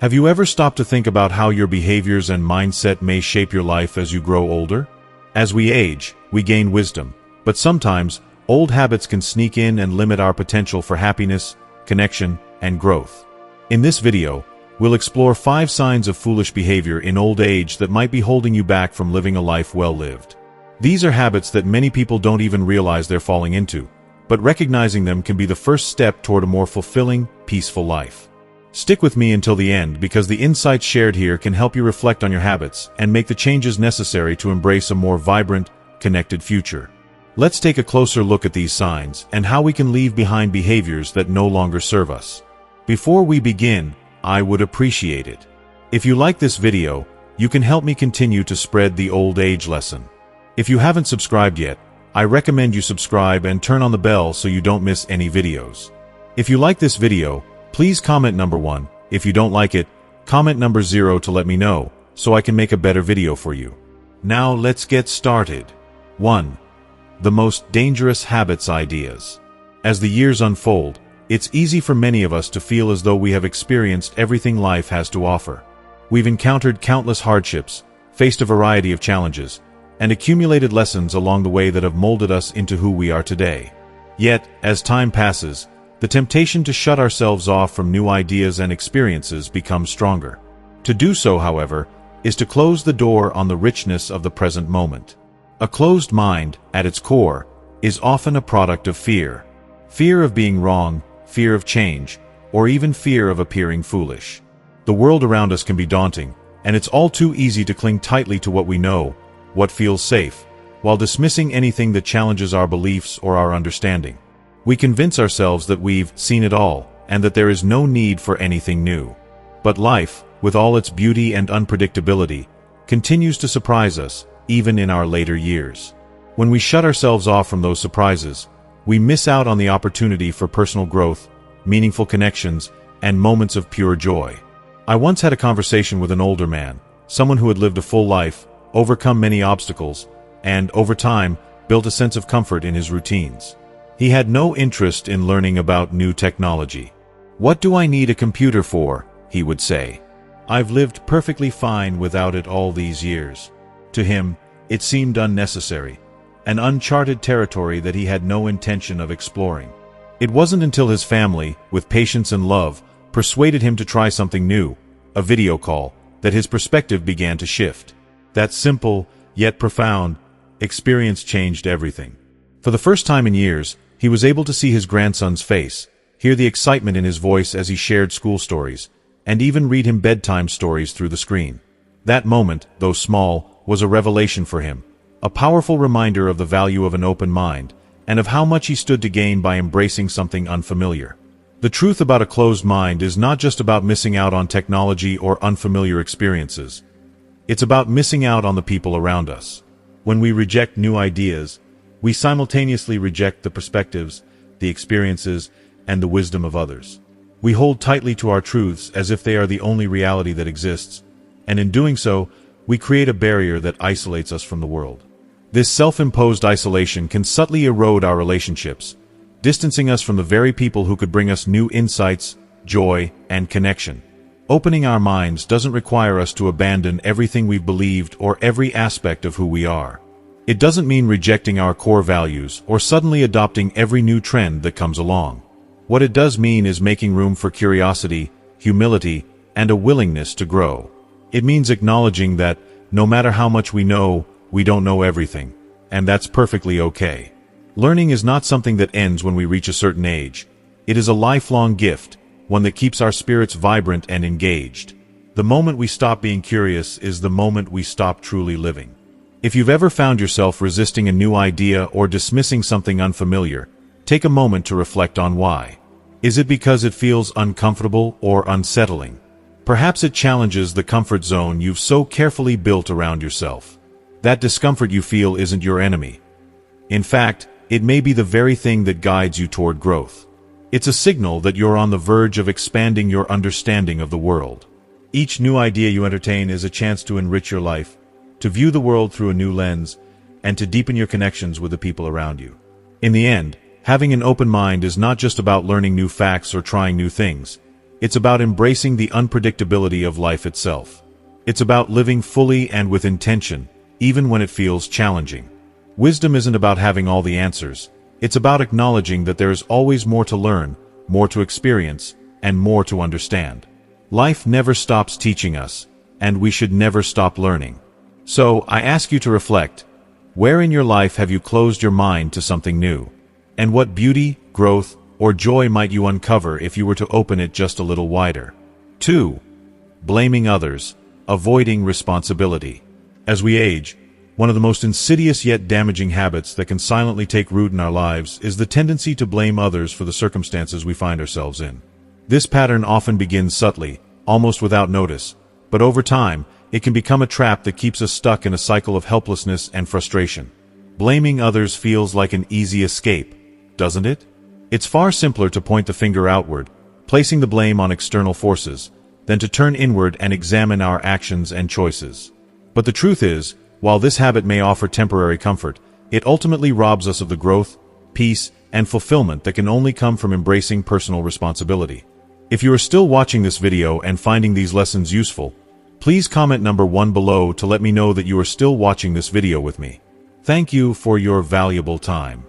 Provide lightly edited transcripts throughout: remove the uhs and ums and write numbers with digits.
Have you ever stopped to think about how your behaviors and mindset may shape your life as you grow older? As we age, we gain wisdom, but sometimes old habits can sneak in and limit our potential for happiness, connection, and growth. In this video, we'll explore 5 signs of foolish behavior in old age that might be holding you back from living a life well lived. These are habits that many people don't even realize they're falling into, but recognizing them can be the first step toward a more fulfilling, peaceful life. Stick with me until the end because the insights shared here can help you reflect on your habits and make the changes necessary to embrace a more vibrant, connected future. Let's take a closer look at these signs and how we can leave behind behaviors that no longer serve us. Before we begin, I would appreciate it if you like this video. You can help me continue to spread the old age lesson. If you haven't subscribed yet, I recommend you subscribe and turn on the bell so you don't miss any videos. If you like this video, please comment number 1. If you don't like it, comment number 0 to let me know, so I can make a better video for you. Now let's get started. 1. The most dangerous habits ideas. As the years unfold, it's easy for many of us to feel as though we have experienced everything life has to offer. We've encountered countless hardships, faced a variety of challenges, and accumulated lessons along the way that have molded us into who we are today. Yet, as time passes, the temptation to shut ourselves off from new ideas and experiences becomes stronger. To do so, however, is to close the door on the richness of the present moment. A closed mind, at its core, is often a product of fear. Fear of being wrong, fear of change, or even fear of appearing foolish. The world around us can be daunting, and it's all too easy to cling tightly to what we know, what feels safe, while dismissing anything that challenges our beliefs or our understanding. We convince ourselves that we've seen it all, and that there is no need for anything new. But life, with all its beauty and unpredictability, continues to surprise us, even in our later years. When we shut ourselves off from those surprises, we miss out on the opportunity for personal growth, meaningful connections, and moments of pure joy. I once had a conversation with an older man, someone who had lived a full life, overcome many obstacles, and, over time, built a sense of comfort in his routines. He had no interest in learning about new technology. "What do I need a computer for?" he would say. "I've lived perfectly fine without it all these years." To him, it seemed unnecessary, an uncharted territory that he had no intention of exploring. It wasn't until his family, with patience and love, persuaded him to try something new, a video call, that his perspective began to shift. That simple, yet profound, experience changed everything. For the first time in years, he was able to see his grandson's face, hear the excitement in his voice as he shared school stories, and even read him bedtime stories through the screen. That moment, though small, was a revelation for him, a powerful reminder of the value of an open mind, and of how much he stood to gain by embracing something unfamiliar. The truth about a closed mind is not just about missing out on technology or unfamiliar experiences. It's about missing out on the people around us. When we reject new ideas, we simultaneously reject the perspectives, the experiences, and the wisdom of others. We hold tightly to our truths as if they are the only reality that exists, and in doing so, we create a barrier that isolates us from the world. This self-imposed isolation can subtly erode our relationships, distancing us from the very people who could bring us new insights, joy, and connection. Opening our minds doesn't require us to abandon everything we've believed or every aspect of who we are. It doesn't mean rejecting our core values or suddenly adopting every new trend that comes along. What it does mean is making room for curiosity, humility, and a willingness to grow. It means acknowledging that, no matter how much we know, we don't know everything, and that's perfectly okay. Learning is not something that ends when we reach a certain age. It is a lifelong gift, one that keeps our spirits vibrant and engaged. The moment we stop being curious is the moment we stop truly living. If you've ever found yourself resisting a new idea or dismissing something unfamiliar, take a moment to reflect on why. Is it because it feels uncomfortable or unsettling? Perhaps it challenges the comfort zone you've so carefully built around yourself. That discomfort you feel isn't your enemy. In fact, it may be the very thing that guides you toward growth. It's a signal that you're on the verge of expanding your understanding of the world. Each new idea you entertain is a chance to enrich your life, to view the world through a new lens, and to deepen your connections with the people around you. In the end, having an open mind is not just about learning new facts or trying new things. It's about embracing the unpredictability of life itself. It's about living fully and with intention, even when it feels challenging. Wisdom isn't about having all the answers. It's about acknowledging that there is always more to learn, more to experience, and more to understand. Life never stops teaching us, and we should never stop learning. So, I ask you to reflect. Where in your life have you closed your mind to something new? And what beauty, growth, or joy might you uncover if you were to open it just a little wider? 2. Blaming others, avoiding responsibility. As we age, one of the most insidious yet damaging habits that can silently take root in our lives is the tendency to blame others for the circumstances we find ourselves in. This pattern often begins subtly, almost without notice, but over time, it can become a trap that keeps us stuck in a cycle of helplessness and frustration. Blaming others feels like an easy escape, doesn't it? It's far simpler to point the finger outward, placing the blame on external forces, than to turn inward and examine our actions and choices. But the truth is, while this habit may offer temporary comfort, it ultimately robs us of the growth, peace, and fulfillment that can only come from embracing personal responsibility. If you are still watching this video and finding these lessons useful, please comment number 1 below to let me know that you are still watching this video with me. Thank you for your valuable time.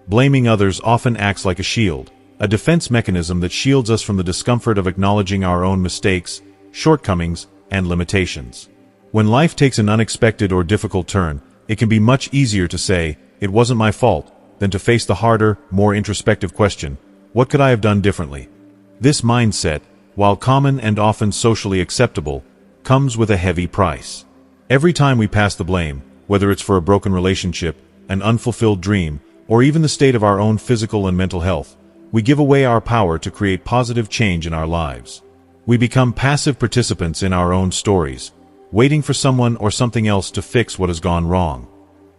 Blaming others often acts like a shield, a defense mechanism that shields us from the discomfort of acknowledging our own mistakes, shortcomings, and limitations. When life takes an unexpected or difficult turn, it can be much easier to say, "It wasn't my fault," than to face the harder, more introspective question, "What could I have done differently?" This mindset, while common and often socially acceptable, comes with a heavy price. Every time we pass the blame, whether it's for a broken relationship, an unfulfilled dream, or even the state of our own physical and mental health, we give away our power to create positive change in our lives. We become passive participants in our own stories, waiting for someone or something else to fix what has gone wrong.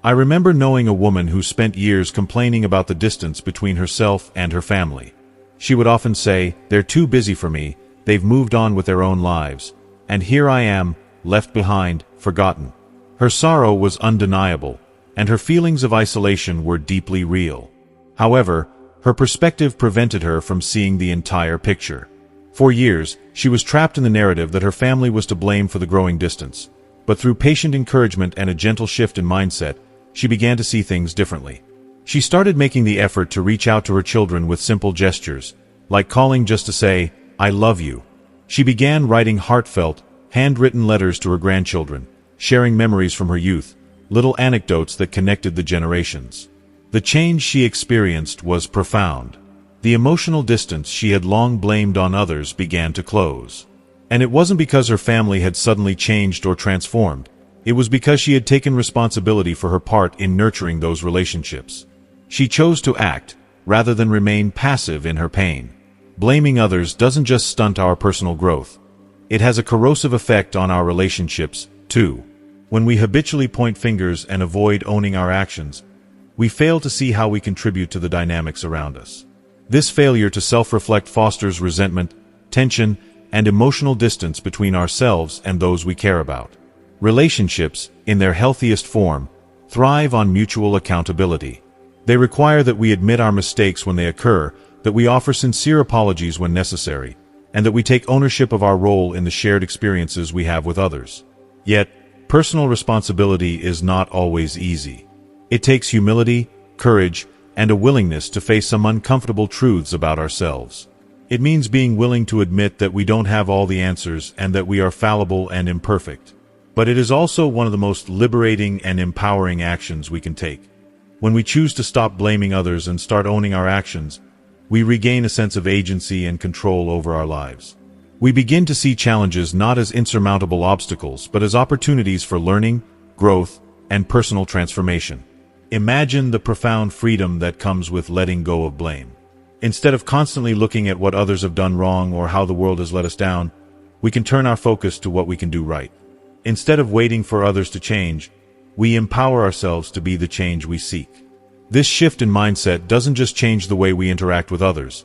I remember knowing a woman who spent years complaining about the distance between herself and her family. She would often say, "They're too busy for me, they've moved on with their own lives, and here I am, left behind, forgotten." Her sorrow was undeniable, and her feelings of isolation were deeply real. However, her perspective prevented her from seeing the entire picture. For years, she was trapped in the narrative that her family was to blame for the growing distance. But through patient encouragement and a gentle shift in mindset, she began to see things differently. She started making the effort to reach out to her children with simple gestures, like calling just to say, "I love you." She began writing heartfelt, handwritten letters to her grandchildren, sharing memories from her youth, little anecdotes that connected the generations. The change she experienced was profound. The emotional distance she had long blamed on others began to close. And it wasn't because her family had suddenly changed or transformed. It was because she had taken responsibility for her part in nurturing those relationships. She chose to act, rather than remain passive in her pain. Blaming others doesn't just stunt our personal growth. It has a corrosive effect on our relationships, too. When we habitually point fingers and avoid owning our actions, we fail to see how we contribute to the dynamics around us. This failure to self-reflect fosters resentment, tension, and emotional distance between ourselves and those we care about. Relationships, in their healthiest form, thrive on mutual accountability. They require that we admit our mistakes when they occur, that we offer sincere apologies when necessary, and that we take ownership of our role in the shared experiences we have with others. Yet, personal responsibility is not always easy. It takes humility, courage, and a willingness to face some uncomfortable truths about ourselves. It means being willing to admit that we don't have all the answers and that we are fallible and imperfect. But it is also one of the most liberating and empowering actions we can take. When we choose to stop blaming others and start owning our actions, we regain a sense of agency and control over our lives. We begin to see challenges not as insurmountable obstacles, but as opportunities for learning, growth, and personal transformation. Imagine the profound freedom that comes with letting go of blame. Instead of constantly looking at what others have done wrong or how the world has let us down, we can turn our focus to what we can do right. Instead of waiting for others to change, we empower ourselves to be the change we seek. This shift in mindset doesn't just change the way we interact with others.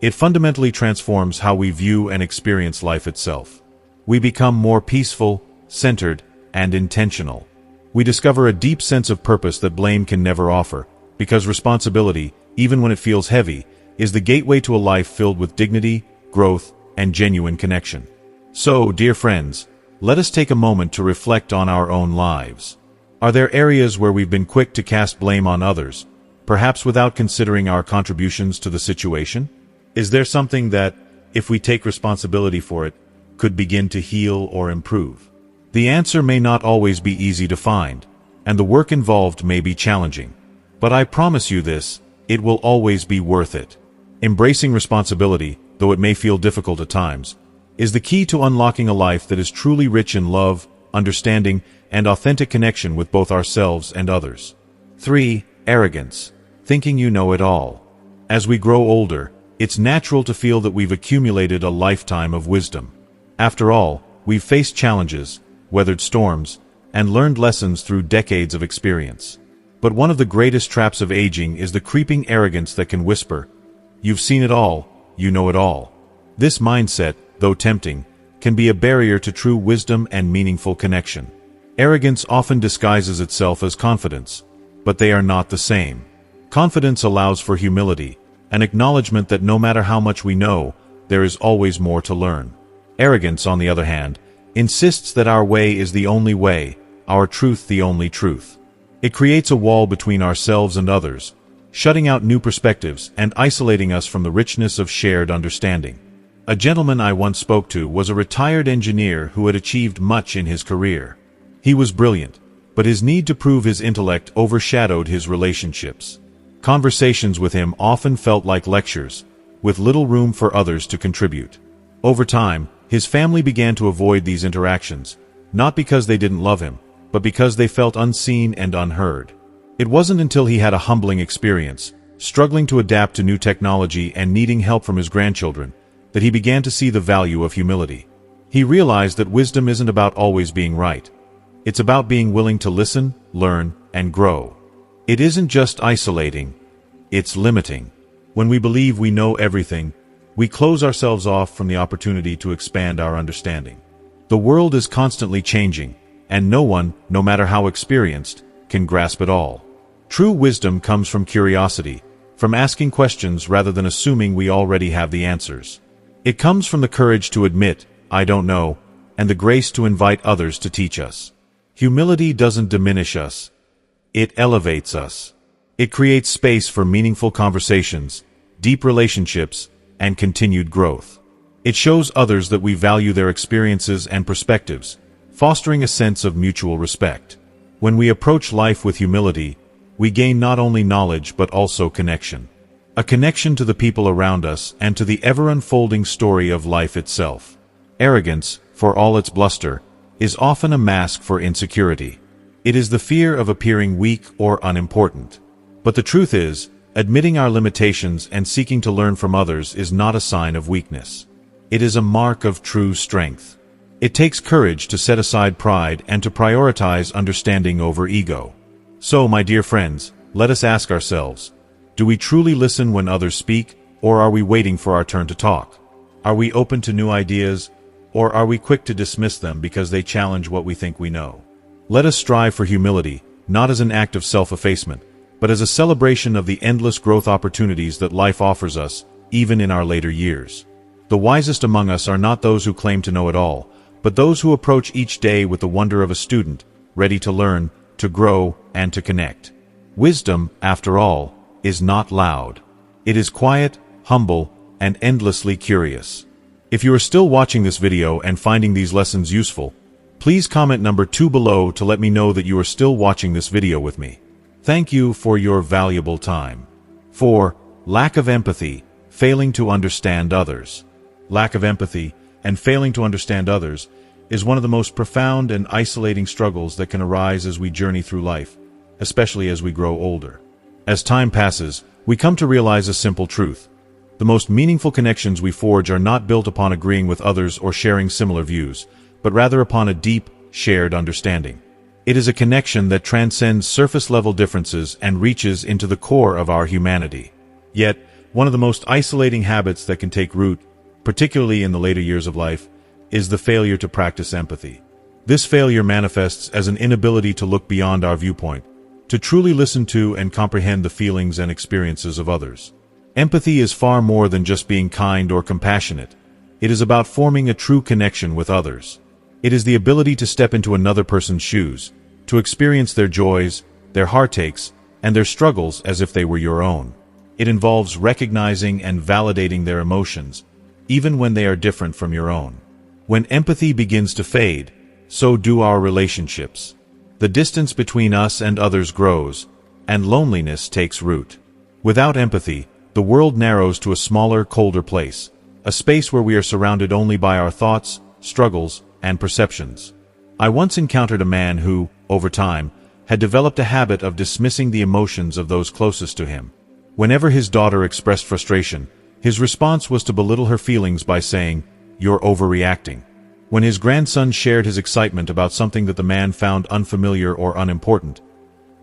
It fundamentally transforms how we view and experience life itself. We become more peaceful, centered, and intentional. We discover a deep sense of purpose that blame can never offer, because responsibility, even when it feels heavy, is the gateway to a life filled with dignity, growth, and genuine connection. So, dear friends, let us take a moment to reflect on our own lives. Are there areas where we've been quick to cast blame on others, perhaps without considering our contributions to the situation? Is there something that, if we take responsibility for it, could begin to heal or improve? The answer may not always be easy to find, and the work involved may be challenging. But I promise you this, it will always be worth it. Embracing responsibility, though it may feel difficult at times, is the key to unlocking a life that is truly rich in love, understanding, and authentic connection with both ourselves and others. 3. Arrogance. Thinking you know it all. As we grow older, it's natural to feel that we've accumulated a lifetime of wisdom. After all, we've faced challenges, weathered storms, and learned lessons through decades of experience. But one of the greatest traps of aging is the creeping arrogance that can whisper, "You've seen it all, you know it all." This mindset, though tempting, can be a barrier to true wisdom and meaningful connection. Arrogance often disguises itself as confidence, but they are not the same. Confidence allows for humility, an acknowledgement that no matter how much we know, there is always more to learn. Arrogance, on the other hand, insists that our way is the only way, our truth the only truth. It creates a wall between ourselves and others, shutting out new perspectives and isolating us from the richness of shared understanding. A gentleman I once spoke to was a retired engineer who had achieved much in his career. He was brilliant, but his need to prove his intellect overshadowed his relationships. Conversations with him often felt like lectures, with little room for others to contribute. Over time, his family began to avoid these interactions, not because they didn't love him, but because they felt unseen and unheard. It wasn't until he had a humbling experience, struggling to adapt to new technology and needing help from his grandchildren, that he began to see the value of humility. He realized that wisdom isn't about always being right. It's about being willing to listen, learn, and grow. It isn't just isolating, it's limiting. When we believe we know everything, we close ourselves off from the opportunity to expand our understanding. The world is constantly changing, and no one, no matter how experienced, can grasp it all. True wisdom comes from curiosity, from asking questions rather than assuming we already have the answers. It comes from the courage to admit, "I don't know," and the grace to invite others to teach us. Humility doesn't diminish us. It elevates us. It creates space for meaningful conversations, deep relationships, and continued growth. It shows others that we value their experiences and perspectives, fostering a sense of mutual respect. When we approach life with humility, we gain not only knowledge but also connection. A connection to the people around us and to the ever-unfolding story of life itself. Arrogance, for all its bluster, is often a mask for insecurity. It is the fear of appearing weak or unimportant. But the truth is, admitting our limitations and seeking to learn from others is not a sign of weakness. It is a mark of true strength. It takes courage to set aside pride and to prioritize understanding over ego. So, my dear friends, let us ask ourselves, do we truly listen when others speak, or are we waiting for our turn to talk? Are we open to new ideas, or are we quick to dismiss them because they challenge what we think we know? Let us strive for humility, not as an act of self-effacement, but as a celebration of the endless growth opportunities that life offers us, even in our later years. The wisest among us are not those who claim to know it all, but those who approach each day with the wonder of a student, ready to learn, to grow, and to connect. Wisdom, after all, is not loud. It is quiet, humble, and endlessly curious. If you are still watching this video and finding these lessons useful, please comment number 2 below to let me know that you are still watching this video with me. Thank you for your valuable time. 4. Lack of empathy, failing to understand others. Lack of empathy and failing to understand others is one of the most profound and isolating struggles that can arise as we journey through life, especially as we grow older. As time passes, we come to realize a simple truth. The most meaningful connections we forge are not built upon agreeing with others or sharing similar views, but rather upon a deep, shared understanding. It is a connection that transcends surface-level differences and reaches into the core of our humanity. Yet, one of the most isolating habits that can take root, particularly in the later years of life, is the failure to practice empathy. This failure manifests as an inability to look beyond our viewpoint, to truly listen to and comprehend the feelings and experiences of others. Empathy is far more than just being kind or compassionate. It is about forming a true connection with others. It is the ability to step into another person's shoes, to experience their joys, their heartaches, and their struggles as if they were your own. It involves recognizing and validating their emotions, even when they are different from your own. When empathy begins to fade, so do our relationships. The distance between us and others grows, and loneliness takes root. Without empathy, the world narrows to a smaller, colder place, a space where we are surrounded only by our thoughts, struggles, and perceptions. I once encountered a man who, over time, had developed a habit of dismissing the emotions of those closest to him. Whenever his daughter expressed frustration, his response was to belittle her feelings by saying, "You're overreacting." When his grandson shared his excitement about something that the man found unfamiliar or unimportant,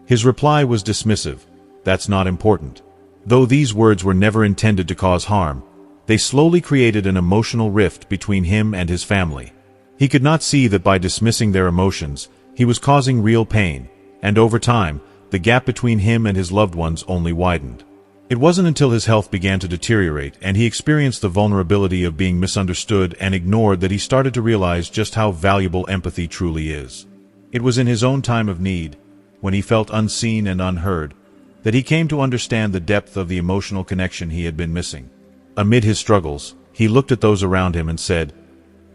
his reply was dismissive, "That's not important." Though these words were never intended to cause harm, they slowly created an emotional rift between him and his family. He could not see that by dismissing their emotions, he was causing real pain, and over time, the gap between him and his loved ones only widened. It wasn't until his health began to deteriorate and he experienced the vulnerability of being misunderstood and ignored that he started to realize just how valuable empathy truly is. It was in his own time of need, when he felt unseen and unheard, that he came to understand the depth of the emotional connection he had been missing. Amid his struggles, he looked at those around him and said,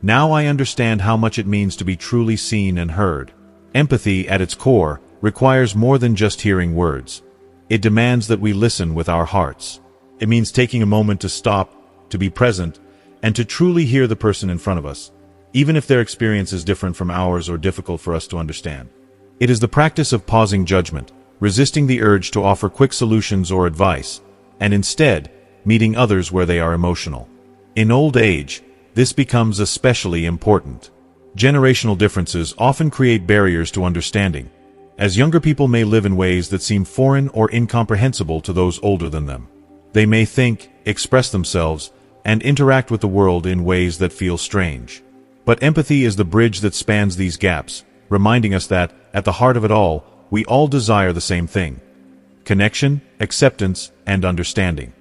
"Now I understand how much it means to be truly seen and heard." Empathy, at its core, requires more than just hearing words. It demands that we listen with our hearts. It means taking a moment to stop, to be present, and to truly hear the person in front of us, even if their experience is different from ours or difficult for us to understand. It is the practice of pausing judgment, resisting the urge to offer quick solutions or advice, and instead, meeting others where they are emotional. In old age, this becomes especially important. Generational differences often create barriers to understanding, as younger people may live in ways that seem foreign or incomprehensible to those older than them. They may think, express themselves, and interact with the world in ways that feel strange. But empathy is the bridge that spans these gaps, reminding us that, at the heart of it all, we all desire the same thing: connection, acceptance, and understanding.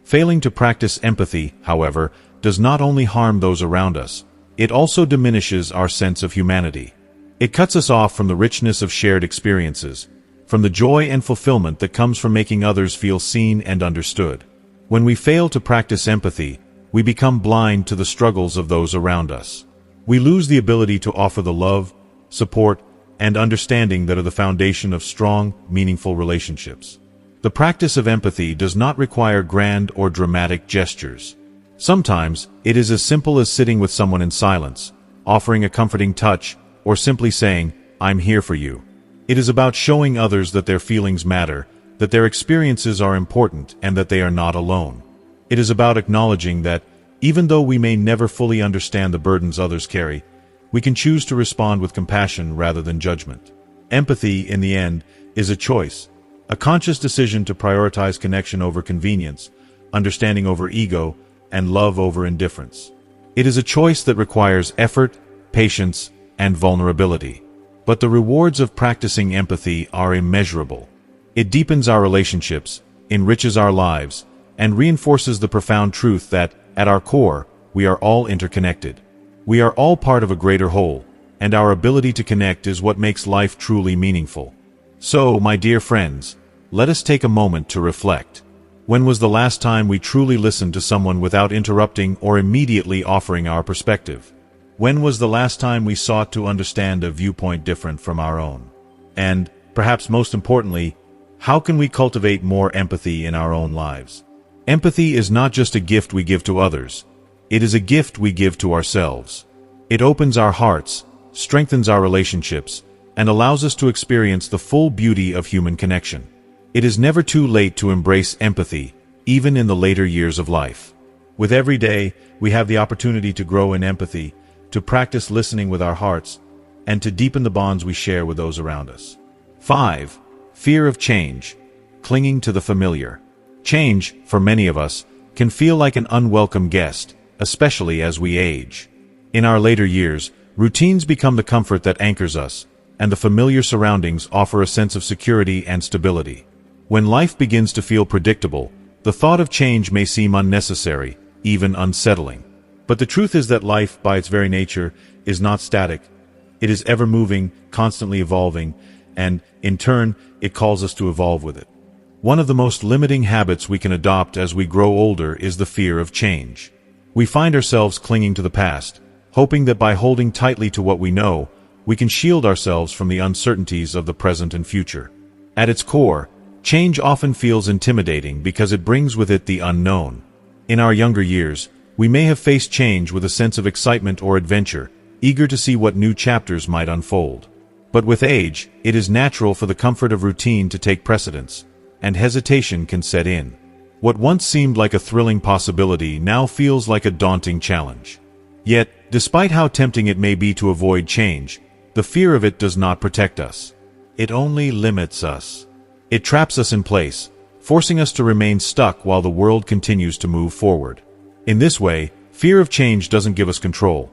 Failing to practice empathy, however, does not only harm those around us, it also diminishes our sense of humanity. It cuts us off from the richness of shared experiences, from the joy and fulfillment that comes from making others feel seen and understood. When we fail to practice empathy, we become blind to the struggles of those around us. We lose the ability to offer the love, support, and understanding that are the foundation of strong, meaningful relationships. The practice of empathy does not require grand or dramatic gestures. Sometimes, it is as simple as sitting with someone in silence, offering a comforting touch, or simply saying, "I'm here for you." It is about showing others that their feelings matter, that their experiences are important, and that they are not alone. It is about acknowledging that, even though we may never fully understand the burdens others carry, we can choose to respond with compassion rather than judgment. Empathy, in the end, is a choice, a conscious decision to prioritize connection over convenience, understanding over ego, and love over indifference. It is a choice that requires effort, patience, and vulnerability. But the rewards of practicing empathy are immeasurable. It deepens our relationships, enriches our lives, and reinforces the profound truth that, at our core, we are all interconnected. We are all part of a greater whole, and our ability to connect is what makes life truly meaningful. So, my dear friends, let us take a moment to reflect. When was the last time we truly listened to someone without interrupting or immediately offering our perspective? When was the last time we sought to understand a viewpoint different from our own? And, perhaps most importantly, how can we cultivate more empathy in our own lives? Empathy is not just a gift we give to others. It is a gift we give to ourselves. It opens our hearts, strengthens our relationships, and allows us to experience the full beauty of human connection. It is never too late to embrace empathy, even in the later years of life. With every day, we have the opportunity to grow in empathy, to practice listening with our hearts, and to deepen the bonds we share with those around us. 5. Fear of change. Clinging to the familiar. Change, for many of us, can feel like an unwelcome guest, especially as we age. In our later years, routines become the comfort that anchors us, and the familiar surroundings offer a sense of security and stability. When life begins to feel predictable, the thought of change may seem unnecessary, even unsettling. But the truth is that life, by its very nature, is not static. It is ever moving, constantly evolving, and, in turn, it calls us to evolve with it. One of the most limiting habits we can adopt as we grow older is the fear of change. We find ourselves clinging to the past, hoping that by holding tightly to what we know, we can shield ourselves from the uncertainties of the present and future. At its core, change often feels intimidating because it brings with it the unknown. In our younger years, we may have faced change with a sense of excitement or adventure, eager to see what new chapters might unfold. But with age, it is natural for the comfort of routine to take precedence, and hesitation can set in. What once seemed like a thrilling possibility now feels like a daunting challenge. Yet, despite how tempting it may be to avoid change, the fear of it does not protect us. It only limits us. It traps us in place, forcing us to remain stuck while the world continues to move forward. In this way, fear of change doesn't give us control.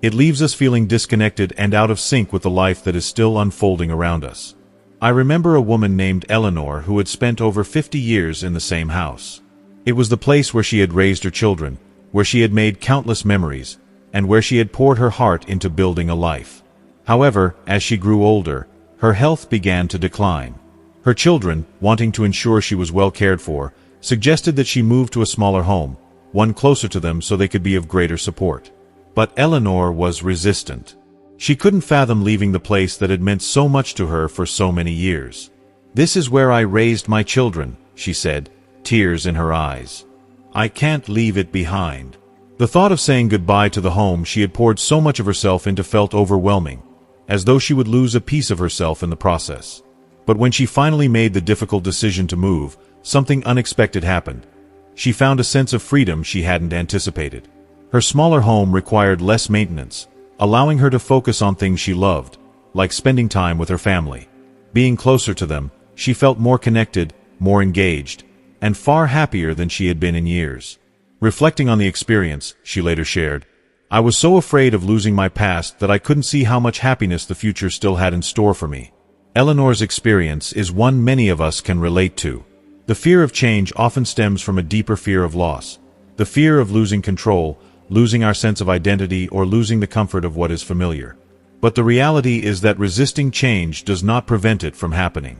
It leaves us feeling disconnected and out of sync with the life that is still unfolding around us. I remember a woman named Eleanor who had spent over 50 years in the same house. It was the place where she had raised her children, where she had made countless memories, and where she had poured her heart into building a life. However, as she grew older, her health began to decline. Her children, wanting to ensure she was well cared for, suggested that she move to a smaller home, one closer to them so they could be of greater support. But Eleanor was resistant. She couldn't fathom leaving the place that had meant so much to her for so many years. "This is where I raised my children," she said, tears in her eyes. "I can't leave it behind." The thought of saying goodbye to the home she had poured so much of herself into felt overwhelming, as though she would lose a piece of herself in the process. But when she finally made the difficult decision to move, something unexpected happened. She found a sense of freedom she hadn't anticipated. Her smaller home required less maintenance, allowing her to focus on things she loved, like spending time with her family. Being closer to them, she felt more connected, more engaged, and far happier than she had been in years. Reflecting on the experience, she later shared, "I was so afraid of losing my past that I couldn't see how much happiness the future still had in store for me." Eleanor's experience is one many of us can relate to. The fear of change often stems from a deeper fear of loss. The fear of losing control, losing our sense of identity, or losing the comfort of what is familiar. But the reality is that resisting change does not prevent it from happening.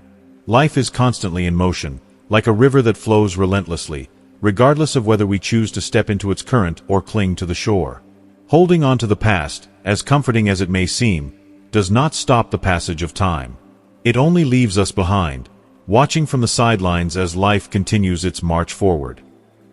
Life is constantly in motion, like a river that flows relentlessly, regardless of whether we choose to step into its current or cling to the shore. Holding on to the past, as comforting as it may seem, does not stop the passage of time. It only leaves us behind, watching from the sidelines as life continues its march forward.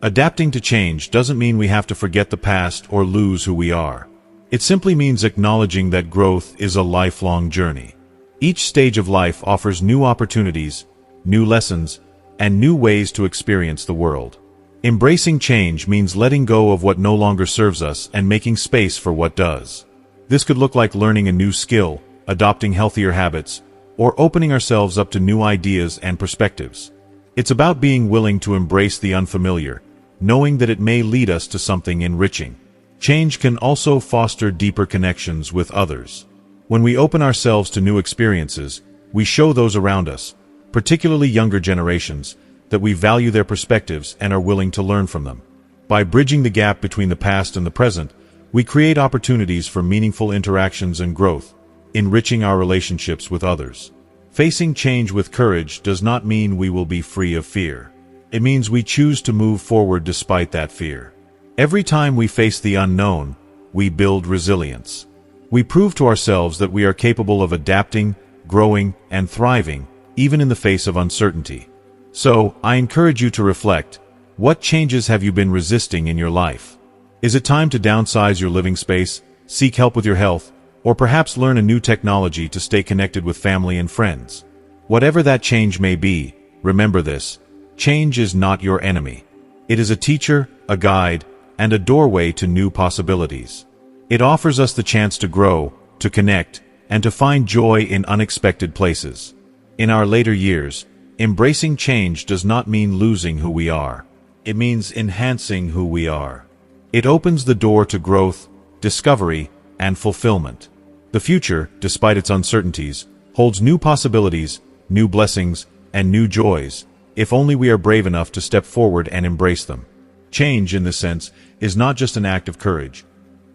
Adapting to change doesn't mean we have to forget the past or lose who we are. It simply means acknowledging that growth is a lifelong journey. Each stage of life offers new opportunities, new lessons, and new ways to experience the world. Embracing change means letting go of what no longer serves us and making space for what does. This could look like learning a new skill, adopting healthier habits, or opening ourselves up to new ideas and perspectives. It's about being willing to embrace the unfamiliar, knowing that it may lead us to something enriching. Change can also foster deeper connections with others. When we open ourselves to new experiences, we show those around us, particularly younger generations, that we value their perspectives and are willing to learn from them. By bridging the gap between the past and the present, we create opportunities for meaningful interactions and growth, enriching our relationships with others. Facing change with courage does not mean we will be free of fear. It means we choose to move forward despite that fear. Every time we face the unknown, we build resilience. We prove to ourselves that we are capable of adapting, growing, and thriving, even in the face of uncertainty. So, I encourage you to reflect. What changes have you been resisting in your life? Is it time to downsize your living space, seek help with your health, or perhaps learn a new technology to stay connected with family and friends? Whatever that change may be, remember this: change is not your enemy. It is a teacher, a guide, and a doorway to new possibilities. It offers us the chance to grow, to connect, and to find joy in unexpected places. In our later years, embracing change does not mean losing who we are. It means enhancing who we are. It opens the door to growth, discovery, and fulfillment. The future, despite its uncertainties, holds new possibilities, new blessings, and new joys, if only we are brave enough to step forward and embrace them. Change, in this sense, is not just an act of courage.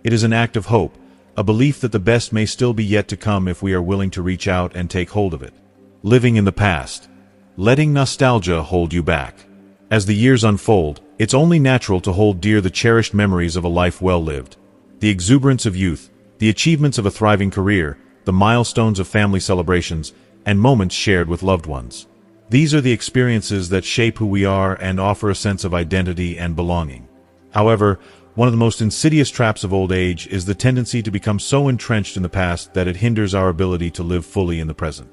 It is an act of hope, a belief that the best may still be yet to come if we are willing to reach out and take hold of it. Living in the past. Letting nostalgia hold you back. As the years unfold, it's only natural to hold dear the cherished memories of a life well lived. The exuberance of youth, the achievements of a thriving career, the milestones of family celebrations, and moments shared with loved ones. These are the experiences that shape who we are and offer a sense of identity and belonging. However, one of the most insidious traps of old age is the tendency to become so entrenched in the past that it hinders our ability to live fully in the present.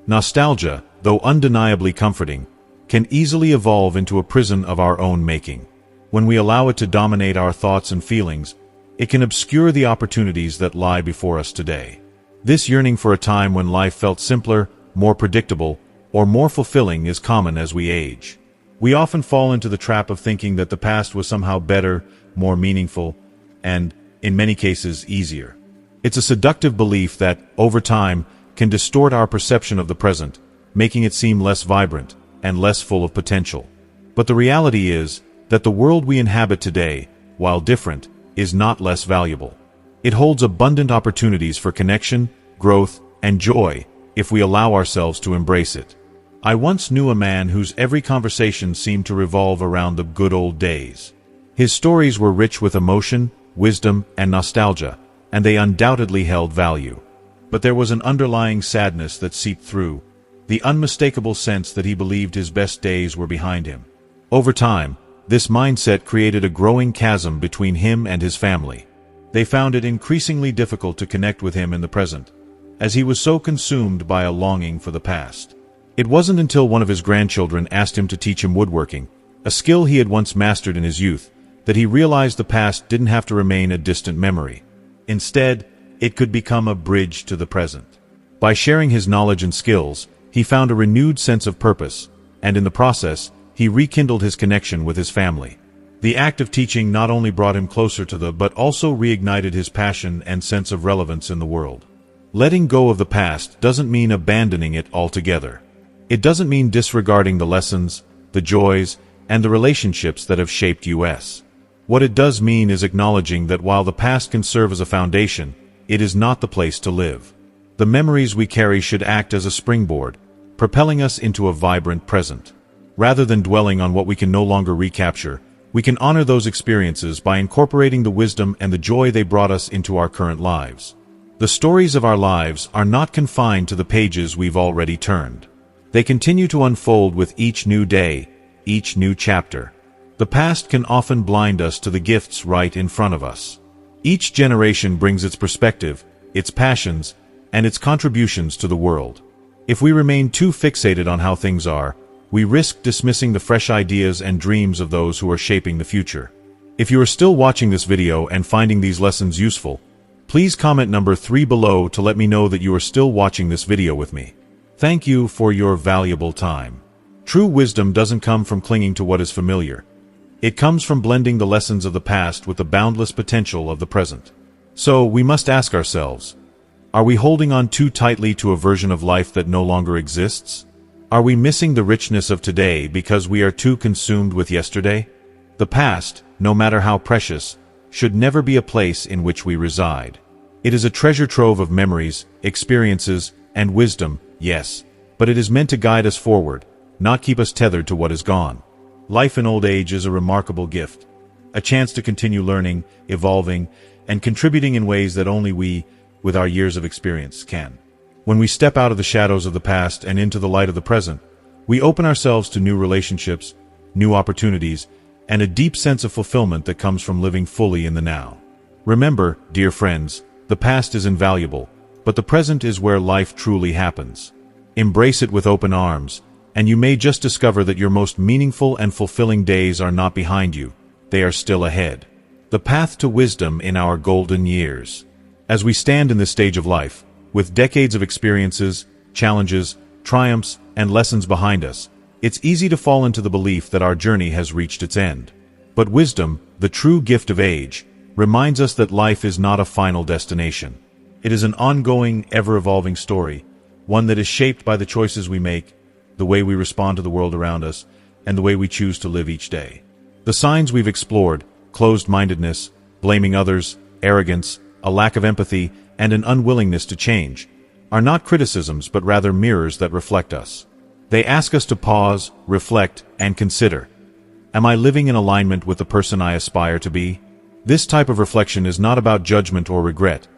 Nostalgia, though undeniably comforting, can easily evolve into a prison of our own making. When we allow it to dominate our thoughts and feelings, it can obscure the opportunities that lie before us today. This yearning for a time when life felt simpler, more predictable, or more fulfilling is common as we age. We often fall into the trap of thinking that the past was somehow better, more meaningful, and, in many cases, easier. It's a seductive belief that, over time, can distort our perception of the present, making it seem less vibrant and less full of potential. But the reality is that the world we inhabit today, while different, is not less valuable. It holds abundant opportunities for connection, growth, and joy if we allow ourselves to embrace it. I once knew a man whose every conversation seemed to revolve around the good old days. His stories were rich with emotion, wisdom, and nostalgia, and they undoubtedly held value. But there was an underlying sadness that seeped through, the unmistakable sense that he believed his best days were behind him. Over time, this mindset created a growing chasm between him and his family. They found it increasingly difficult to connect with him in the present, as he was so consumed by a longing for the past. It wasn't until one of his grandchildren asked him to teach him woodworking, a skill he had once mastered in his youth, that he realized the past didn't have to remain a distant memory. Instead, it could become a bridge to the present. By sharing his knowledge and skills, he found a renewed sense of purpose, and in the process, he rekindled his connection with his family. The act of teaching not only brought him closer to but also reignited his passion and sense of relevance in the world. Letting go of the past doesn't mean abandoning it altogether. It doesn't mean disregarding the lessons, the joys, and the relationships that have shaped us. What it does mean is acknowledging that while the past can serve as a foundation, it is not the place to live. The memories we carry should act as a springboard, propelling us into a vibrant present. Rather than dwelling on what we can no longer recapture, we can honor those experiences by incorporating the wisdom and the joy they brought us into our current lives. The stories of our lives are not confined to the pages we've already turned. They continue to unfold with each new day, each new chapter. The past can often blind us to the gifts right in front of us. Each generation brings its perspective, its passions, and its contributions to the world. If we remain too fixated on how things are, we risk dismissing the fresh ideas and dreams of those who are shaping the future. If you are still watching this video and finding these lessons useful, please comment number 3 below to let me know that you are still watching this video with me. Thank you for your valuable time. True wisdom doesn't come from clinging to what is familiar. It comes from blending the lessons of the past with the boundless potential of the present. So, we must ask ourselves, are we holding on too tightly to a version of life that no longer exists? Are we missing the richness of today because we are too consumed with yesterday? The past, no matter how precious, should never be a place in which we reside. It is a treasure trove of memories, experiences, and wisdom, yes, but it is meant to guide us forward, not keep us tethered to what is gone. Life in old age is a remarkable gift, a chance to continue learning, evolving, and contributing in ways that only we, with our years of experience, can. When we step out of the shadows of the past and into the light of the present, we open ourselves to new relationships, new opportunities, and a deep sense of fulfillment that comes from living fully in the now. Remember, dear friends, the past is invaluable, but the present is where life truly happens. Embrace it with open arms, and you may just discover that your most meaningful and fulfilling days are not behind you, they are still ahead. The path to wisdom in our golden years. As we stand in this stage of life, with decades of experiences, challenges, triumphs, and lessons behind us, it's easy to fall into the belief that our journey has reached its end. But wisdom, the true gift of age, reminds us that life is not a final destination. It is an ongoing, ever-evolving story, one that is shaped by the choices we make, the way we respond to the world around us, and the way we choose to live each day. The signs we've explored, closed-mindedness, blaming others, arrogance, a lack of empathy, and an unwillingness to change, are not criticisms but rather mirrors that reflect us. They ask us to pause, reflect, and consider. Am I living in alignment with the person I aspire to be? This type of reflection is not about judgment or regret.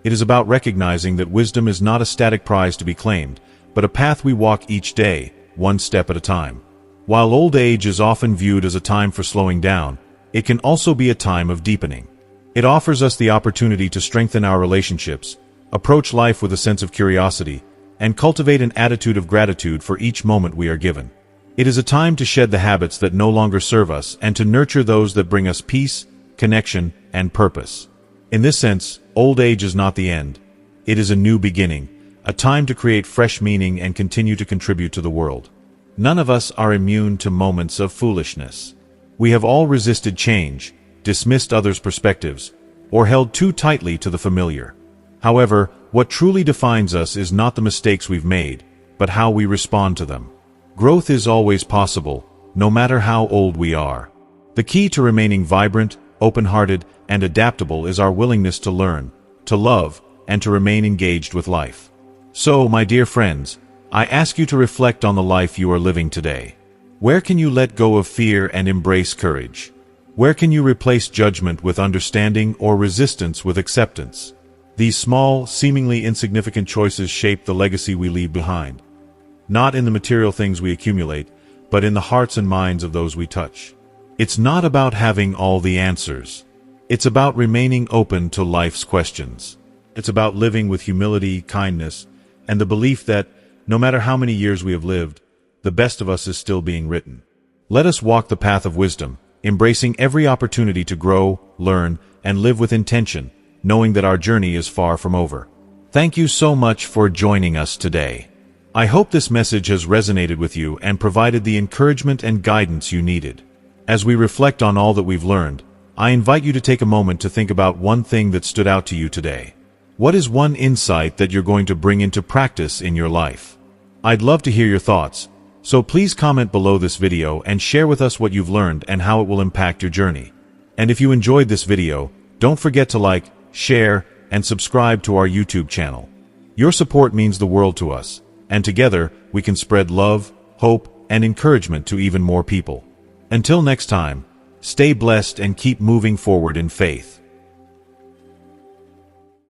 It is about recognizing that wisdom is not a static prize to be claimed, but a path we walk each day, one step at a time. While old age is often viewed as a time for slowing down, it can also be a time of deepening. It offers us the opportunity to strengthen our relationships, approach life with a sense of curiosity, and cultivate an attitude of gratitude for each moment we are given. It is a time to shed the habits that no longer serve us and to nurture those that bring us peace, connection, and purpose. In this sense, old age is not the end. It is a new beginning, a time to create fresh meaning and continue to contribute to the world. None of us are immune to moments of foolishness. We have all resisted change, dismissed others' perspectives, or held too tightly to the familiar. However, what truly defines us is not the mistakes we've made, but how we respond to them. Growth is always possible, no matter how old we are. The key to remaining vibrant, open-hearted, and adaptable is our willingness to learn, to love, and to remain engaged with life. So, my dear friends, I ask you to reflect on the life you are living today. Where can you let go of fear and embrace courage? Where can you replace judgment with understanding or resistance with acceptance? These small, seemingly insignificant choices shape the legacy we leave behind. Not in the material things we accumulate, but in the hearts and minds of those we touch. It's not about having all the answers. It's about remaining open to life's questions. It's about living with humility, kindness, and the belief that, no matter how many years we have lived, the best of us is still being written. Let us walk the path of wisdom, embracing every opportunity to grow, learn, and live with intention, knowing that our journey is far from over. Thank you so much for joining us today. I hope this message has resonated with you and provided the encouragement and guidance you needed. As we reflect on all that we've learned, I invite you to take a moment to think about one thing that stood out to you today. What is one insight that you're going to bring into practice in your life? I'd love to hear your thoughts, so please comment below this video and share with us what you've learned and how it will impact your journey. And if you enjoyed this video, don't forget to like, share, and subscribe to our YouTube channel. Your support means the world to us, and together we can spread love, hope, and encouragement to even more people. Until next time, stay blessed and keep moving forward in faith.